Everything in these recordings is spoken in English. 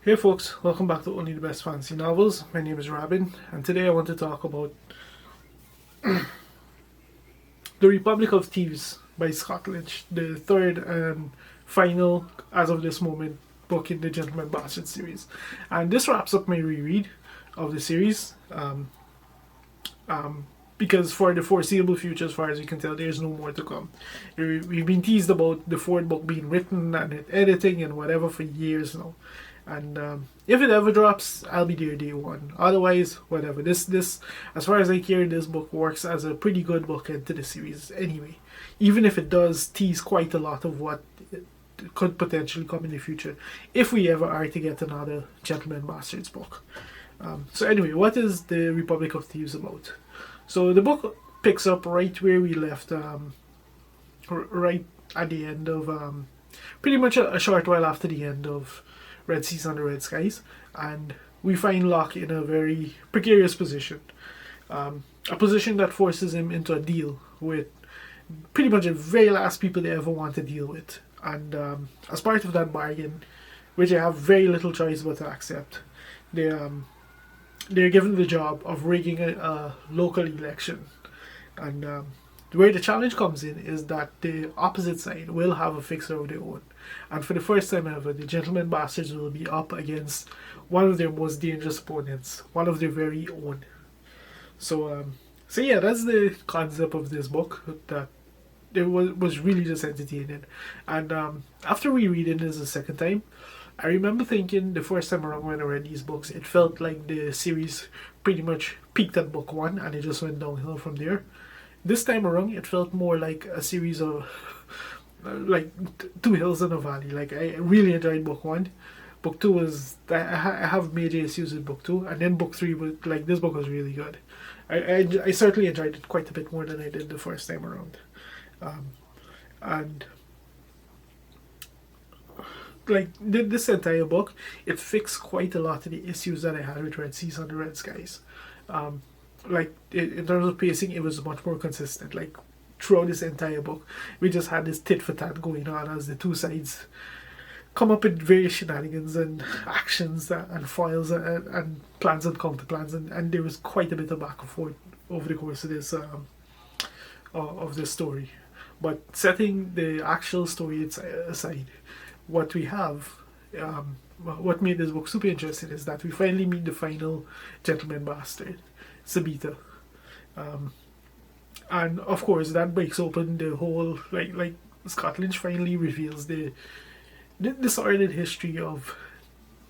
Hey folks, welcome back to Only the Best Fantasy Novels. My name is Robin, and today I want to talk about The Republic of Thieves by Scott Lynch, the third and final, as of this moment, book in the Gentleman Bastard series. And this wraps up my reread of the series, because for the foreseeable future, as far as we can tell, there's no more to come. We've been teased about the fourth book being written and editing and whatever for years now. And if it ever drops, I'll be there day one. Otherwise, whatever. This, as far as I care, this book works as a pretty good bookend to the series anyway. Even if it does tease quite a lot of what could potentially come in the future, if we ever are to get another Gentleman Bastards book. So anyway, what is the Republic of Thieves about? So the book picks up right where we left, right at the end of, pretty much a short while after the end of Red Seas Under Red Skies, and we find Locke in a very precarious position. A position that forces him into a deal with pretty much the very last people they ever want to deal with. And as part of that bargain, which they have very little choice but to accept, they're given the job of rigging a local election. And where the challenge comes in is that the opposite side will have a fixer of their own. And for the first time ever, the Gentleman Bastards will be up against one of their most dangerous opponents, one of their very own. So yeah, that's the concept of this book. That it was really just entertaining. And after rereading this a second time, I remember thinking the first time around when I read these books, it felt like the series pretty much peaked at book one and it just went downhill from there. This time around, it felt more like a series of like two hills and a valley. Like, I really enjoyed book one. Book two was, I have major issues with book two, and then book three was like, this book was really good. I certainly enjoyed it quite a bit more than I did the first time around. And like this entire book, it fixed quite a lot of the issues that I had with Red Seas Under Red Skies. Like in terms of pacing, it was much more consistent. Like throughout this entire book, we just had this tit for tat going on as the two sides come up with various shenanigans and actions and foils and plans and counter plans, and there was quite a bit of back and forth over the course of this story. But setting the actual story aside, what we have, what made this book super interesting is that we finally meet the final Gentleman Bastard, Sabita. And of course that breaks open the whole, like Scott Lynch finally reveals the sordid history of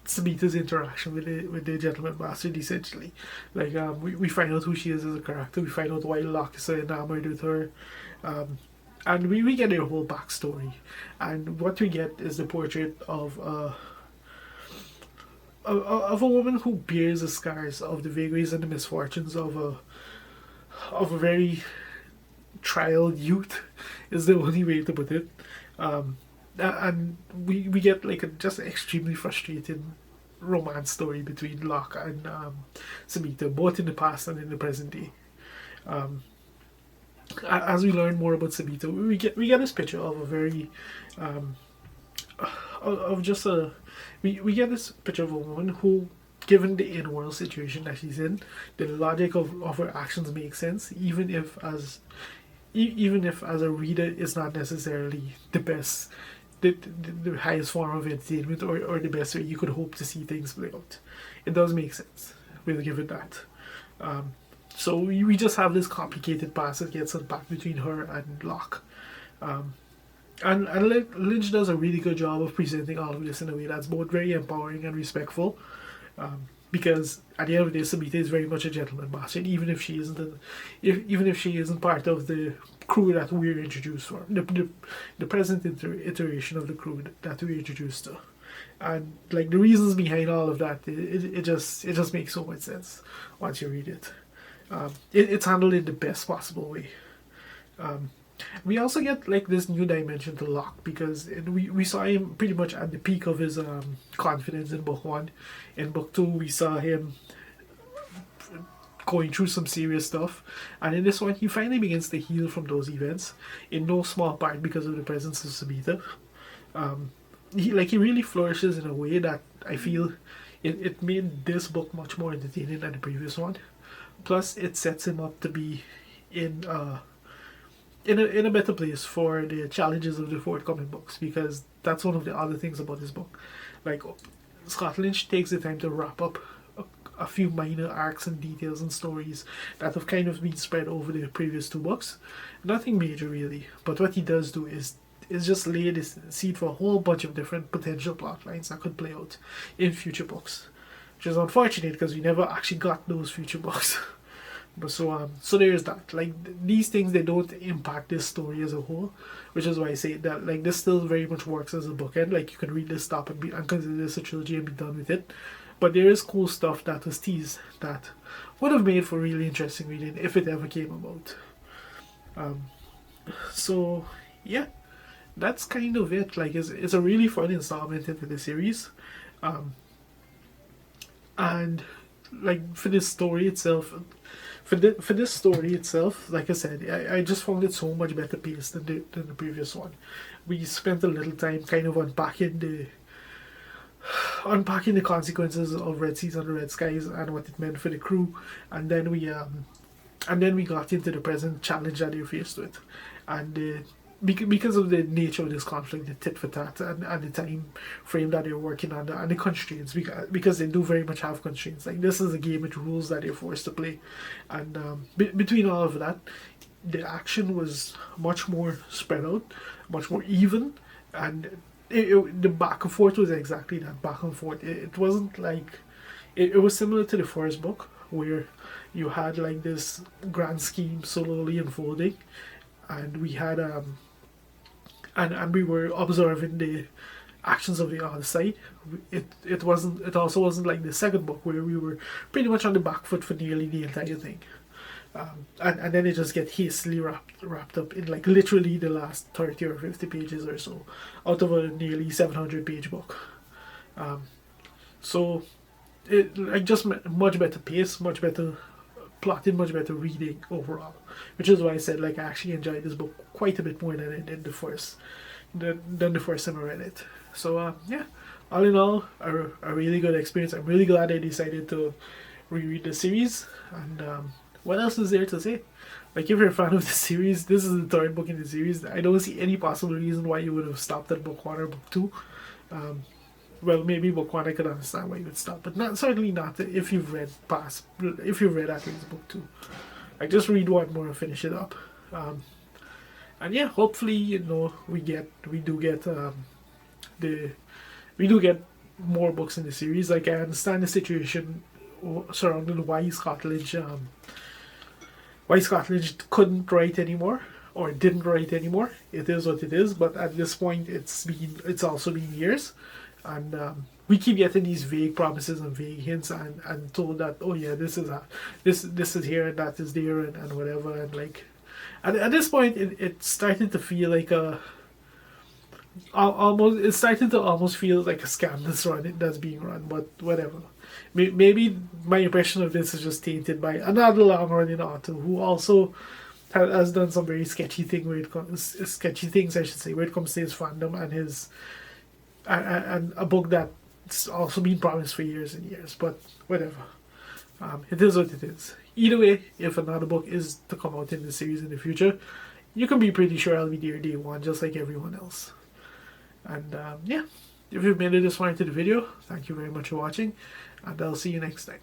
Sabita's interaction with the Gentleman Bastard, essentially. Like we find out who she is as a character, we find out why Locke is so enamored with her, and we get her whole backstory. And what we get is the portrait of a woman who bears the scars of the vagaries and the misfortunes of a very trial youth, is the only way to put it. And we get like a just extremely frustrating romance story between Locke and Sabita, both in the past and in the present day. As we learn more about Sabita, we get this picture of a very we get this picture of a woman who, given the in-world situation that she's in, the logic of her actions makes sense, even if as a reader it's not necessarily the best, the highest form of entertainment or the best way you could hope to see things play out. It does make sense. We'll give it that. So we just have this complicated past that gets unpacked between her and Locke. And Lynch does a really good job of presenting all of this in a way that's both very empowering and respectful. Because at the end of the day, Sabita is very much a Gentleman Bastard, even if she isn't part of the crew that we're introduced for, the present iteration of the crew that we're introduced to. And like the reasons behind all of that, it just makes so much sense once you read it. It's handled in the best possible way. We also get like this new dimension to Locke, because we saw him pretty much at the peak of his confidence in book one. In book two, we saw him going through some serious stuff, and in this one, he finally begins to heal from those events, in no small part because of the presence of Sabita. he really flourishes in a way that I feel it made this book much more entertaining than the previous one. Plus, it sets him up to be in in a better place for the challenges of the forthcoming books, because that's one of the other things about this book. Like, Scott Lynch takes the time to wrap up a few minor arcs and details and stories that have kind of been spread over the previous two books. Nothing major really, but what he does do is just lay this seed for a whole bunch of different potential plot lines that could play out in future books, which is unfortunate because we never actually got those future books. But so there's that. Like, these things, they don't impact this story as a whole, which is why I say that, like, this still very much works as a bookend. Like, you can read this, stop, and consider this a trilogy and be done with it. But there is cool stuff that was teased that would have made for really interesting reading if it ever came about. So yeah, that's kind of it. Like, it's a really fun installment into the series, and like for this story itself, like I said, I just found it so much better paced than the previous one. We spent a little time kind of unpacking the consequences of Red Seas Under Red Skies and what it meant for the crew, and then we got into the present challenge that they're faced with, and because of the nature of this conflict, the tit for tat, and the time frame that they're working under, and the constraints, because they do very much have constraints. Like, this is a game with rules that they're forced to play, and between all of that, the action was much more spread out, much more even, and the back and forth was exactly that, back and forth. It wasn't like it was similar to the first book, where you had like this grand scheme slowly unfolding, and we had and we were observing the actions of the other side. It also wasn't like the second book, where we were pretty much on the back foot for nearly the entire thing. And then it just get hastily wrapped up in like literally the last 30 or 50 pages or so out of a nearly 700 page book. So it like just much better pace, much better plotting, much better reading overall, which is why I said, like, I actually enjoyed this book quite a bit more than I did the first time I read it. So yeah, all in all, a really good experience. I'm really glad I decided to reread the series. And what else is there to say? Like, if you're a fan of the series, this is the third book in the series. I don't see any possible reason why you would have stopped at book 1 or book 2. Well, maybe book 1 I could understand why you would stop, but certainly not if you've read at least book 2. Like, just read one more and finish it up. And yeah, hopefully, we do get more books in the series. Like, I understand the situation surrounding why Scott Lynch couldn't write anymore, or didn't write anymore. It is what it is. But at this point, it's also been years, and we keep getting these vague promises and vague hints, and told that, oh yeah, this is here and that is there, and whatever. And like, at this point, it's starting to feel like it's starting to almost feel like a scam that's being run. But whatever. Maybe my impression of this is just tainted by another long-running author who also has done some very sketchy things, I should say, where it comes to his fandom and his and a book that's also been promised for years and years. But whatever, it is what it is. Either way, if another book is to come out in the series in the future, you can be pretty sure I'll be there day one, just like everyone else. And yeah, if you've made it this far into the video, thank you very much for watching, and I'll see you next time.